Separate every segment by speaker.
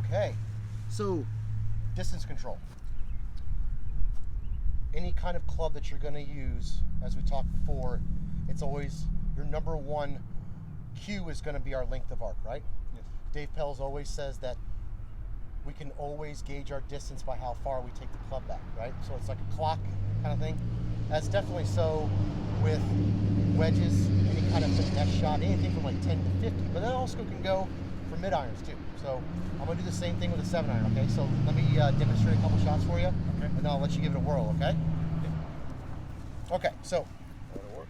Speaker 1: Okay, so distance control. Any kind of club that you're going to use, as we talked before, it's always your number one cue is going to be our length of arc, right?
Speaker 2: Yes.
Speaker 1: Dave Pelz always says that we can always gauge our distance by how far we take the club back, right? So it's like a clock kind of thing. That's definitely so with wedges, any kind of finesse shot, anything from like 10 to 50, but that also can go for mid irons too. So I'm gonna do the same thing with a 7 iron, okay? So let me demonstrate a couple shots for you,
Speaker 2: Okay.
Speaker 1: and then I'll let you give it a whirl, okay?
Speaker 2: Yeah.
Speaker 1: Okay, so
Speaker 2: That'll work.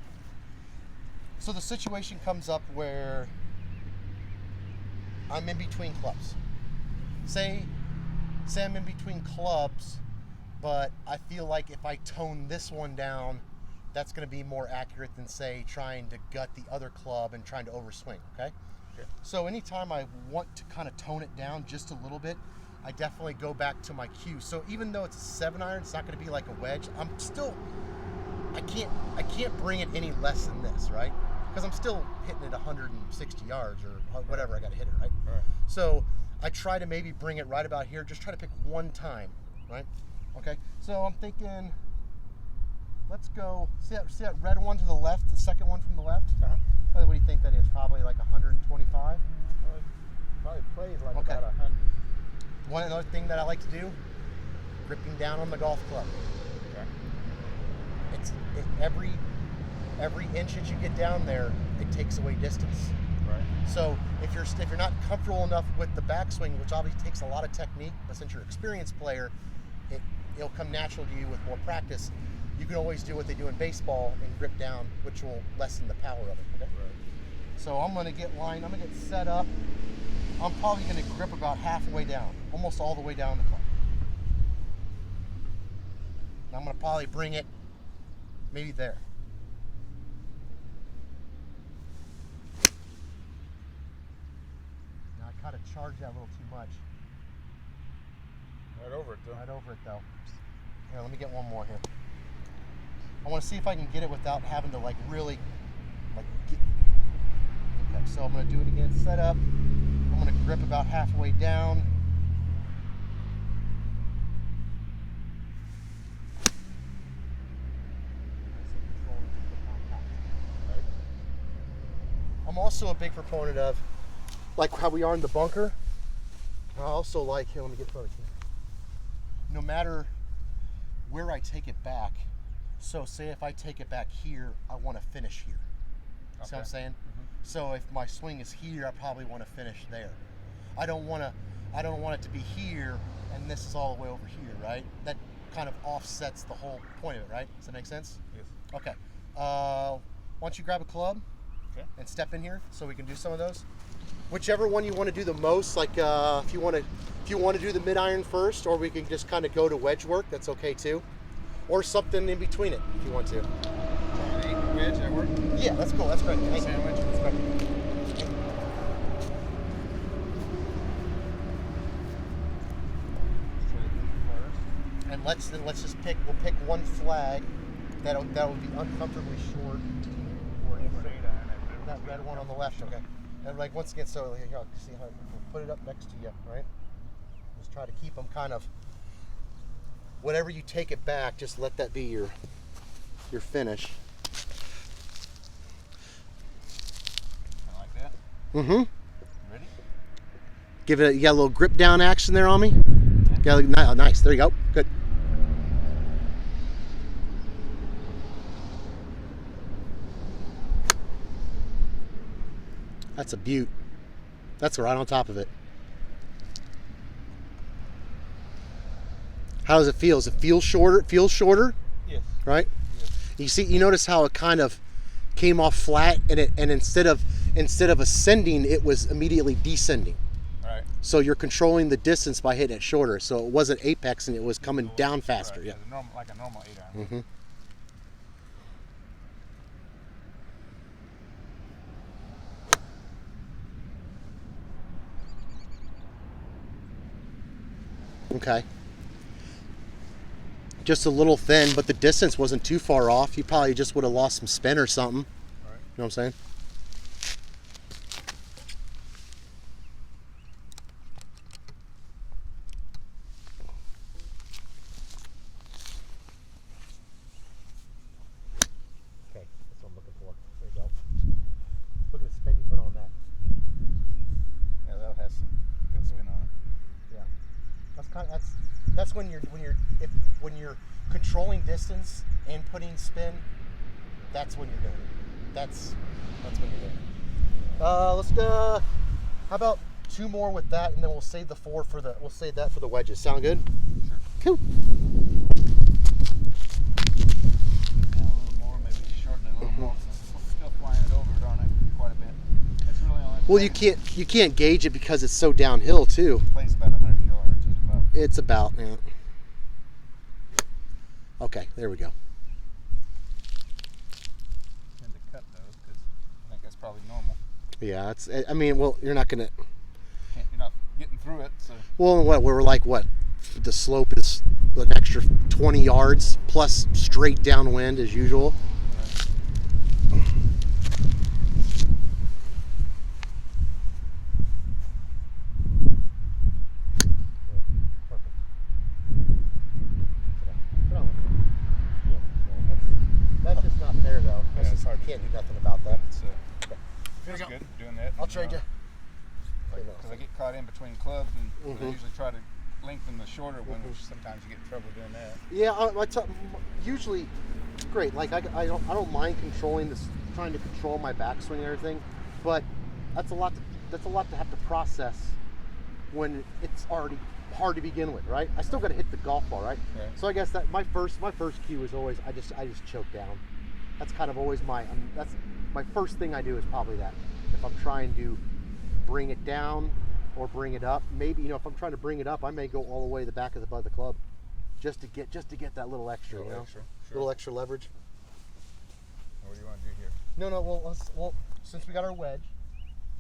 Speaker 1: So the situation comes up where I'm in between clubs. Say I'm in between clubs, but I feel like if I tone this one down, that's going to be more accurate than, say, trying to gut the other club and trying to overswing, okay?
Speaker 2: Okay.
Speaker 1: So anytime I want to kind of tone it down just a little bit, I definitely go back to my cue. So even though it's a 7 iron, it's not going to be like a wedge. I can't bring it any less than this, right? Because I'm still hitting it 160 yards or whatever I got to hit it, right?
Speaker 2: All right.
Speaker 1: So I try to maybe bring it right about here. Just try to pick one time, right? Okay. So I'm thinking, let's go. See that red one to the left, the second one from the left?
Speaker 2: Uh-huh.
Speaker 1: What do you think that is? Probably like 125.
Speaker 2: Probably plays like
Speaker 1: Okay.
Speaker 2: about 100.
Speaker 1: One another thing that I like to do, gripping down on the golf club.
Speaker 2: Okay.
Speaker 1: Every inch that you get down there, it takes away distance.
Speaker 2: Right.
Speaker 1: So if you're not comfortable enough with the backswing, which obviously takes a lot of technique, but since you're an experienced player, it'll come natural to you with more practice. You can always do what they do in baseball and grip down, which will lessen the power of it. Okay?
Speaker 2: Right.
Speaker 1: So I'm gonna get lined. I'm gonna get set up. I'm probably gonna grip about halfway down, almost all the way down the club. And I'm gonna probably bring it maybe there. Now I kind of charge that a little too much.
Speaker 2: Right over it though.
Speaker 1: Right over it though. Here, let me get one more here. I want to see if I can get it without having to like really get. Okay, so I'm going to do it again. Set up. I'm going to grip about halfway down. I'm also a big proponent of, like how we are in the bunker. I also like, here, let me get close here. No matter where I take it back, so say if I take it back here, I want to finish here.
Speaker 2: Okay.
Speaker 1: See what I'm saying?
Speaker 2: Mm-hmm.
Speaker 1: So if my swing is here, I probably want to finish there. I don't want it to be here and this is all the way over here, right? That kind of offsets the whole point of it, right? Does that make sense?
Speaker 2: Yes.
Speaker 1: Okay. Why don't you grab a club
Speaker 2: Okay.
Speaker 1: and step in here so we can do some of those? Whichever one you want to do the most, like if you want to do the mid iron first, or we can just kind of go to wedge work, that's okay too. Or something in between it if you want to.
Speaker 2: Wedge at work.
Speaker 1: Yeah, that's cool. That's great. Thank you.
Speaker 2: Sandwich.
Speaker 1: That's great. And let's just we'll pick one flag that'll be uncomfortably short. Or that red one on the left, okay. And like once again, so here, see how we'll put it up next to you, right? Just try to keep them kind of. Whenever you take it back, just let that be your finish.
Speaker 2: I like that.
Speaker 1: Mm-hmm.
Speaker 2: Ready?
Speaker 1: You got a little grip down action there on me? Yeah, nice. There you go. Good. That's a beaut. That's right on top of it. How does it feel? Does it feel shorter? It feels shorter,
Speaker 2: Yes.
Speaker 1: right?
Speaker 2: Yes.
Speaker 1: You notice how it kind of came off flat, and instead of ascending, it was immediately descending.
Speaker 2: Right.
Speaker 1: So you're controlling the distance by hitting it shorter. So it wasn't apexing, it was coming down faster.
Speaker 2: Right.
Speaker 1: Yeah.
Speaker 2: Like a normal 8-iron.
Speaker 1: Mm-hmm. Okay. Just a little thin, but the distance wasn't too far off. You probably just would have lost some spin or something.
Speaker 2: Right.
Speaker 1: You know what I'm saying? That's when you're controlling distance and putting spin. That's when you're doing it. That's when you're doing it. Let's go. How about 2 more with that, and then we'll save the 4 for the. We'll save that for the wedges. Sound good?
Speaker 2: Sure.
Speaker 1: Cool.
Speaker 2: Yeah, a little more, maybe shorten it a little more. We're still flying it over, darn it, quite a bit. It's really only.
Speaker 1: Well, you can't gauge it because it's so downhill too.
Speaker 2: Plays about 100 yards.
Speaker 1: It's about. Yeah. Okay, there we go.
Speaker 2: And to cut those, because I think that's probably normal.
Speaker 1: Yeah, it's. I mean, well, you're not gonna.
Speaker 2: You're not getting through it, so.
Speaker 1: Well, we're like what? The slope is an extra 20 yards plus straight downwind as usual. That's just not fair, though.
Speaker 2: Yeah, it's hard.
Speaker 1: You can't do nothing about that.
Speaker 2: Feels
Speaker 1: Here we go.
Speaker 2: good doing that.
Speaker 1: I'll trade you.
Speaker 2: Because I get caught in between clubs, and I usually try to lengthen the shorter one, which sometimes you get in trouble doing that.
Speaker 1: Yeah, usually, great. Like I don't mind controlling this, trying to control my backswing and everything, but that's a lot to have to process when it's already hard to begin with, right? I still got to hit the golf ball, right?
Speaker 2: Right.
Speaker 1: So I guess that my first cue is always I just choke down. That's kind of always that's my first thing I do is probably that. If I'm trying to bring it down or bring it up, maybe if I'm trying to bring it up, I may go all the way to the back of the butt of the club, just to get that little extra,
Speaker 2: Extra, sure.
Speaker 1: little extra leverage.
Speaker 2: What do you want to do here?
Speaker 1: No. Well, since we got our wedge,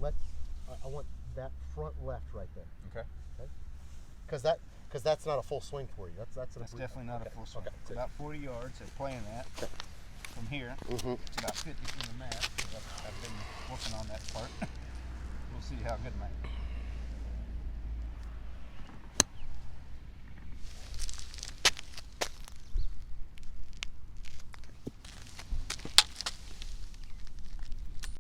Speaker 1: I want that front left right there.
Speaker 2: Okay.
Speaker 1: Because that's not a full swing for you. That's
Speaker 2: Definitely not a full swing.
Speaker 1: Okay.
Speaker 2: It's about 40 yards of playing that.
Speaker 1: Okay.
Speaker 2: From here, it's about 50 from the mat. I've been working on that part. We'll see how good my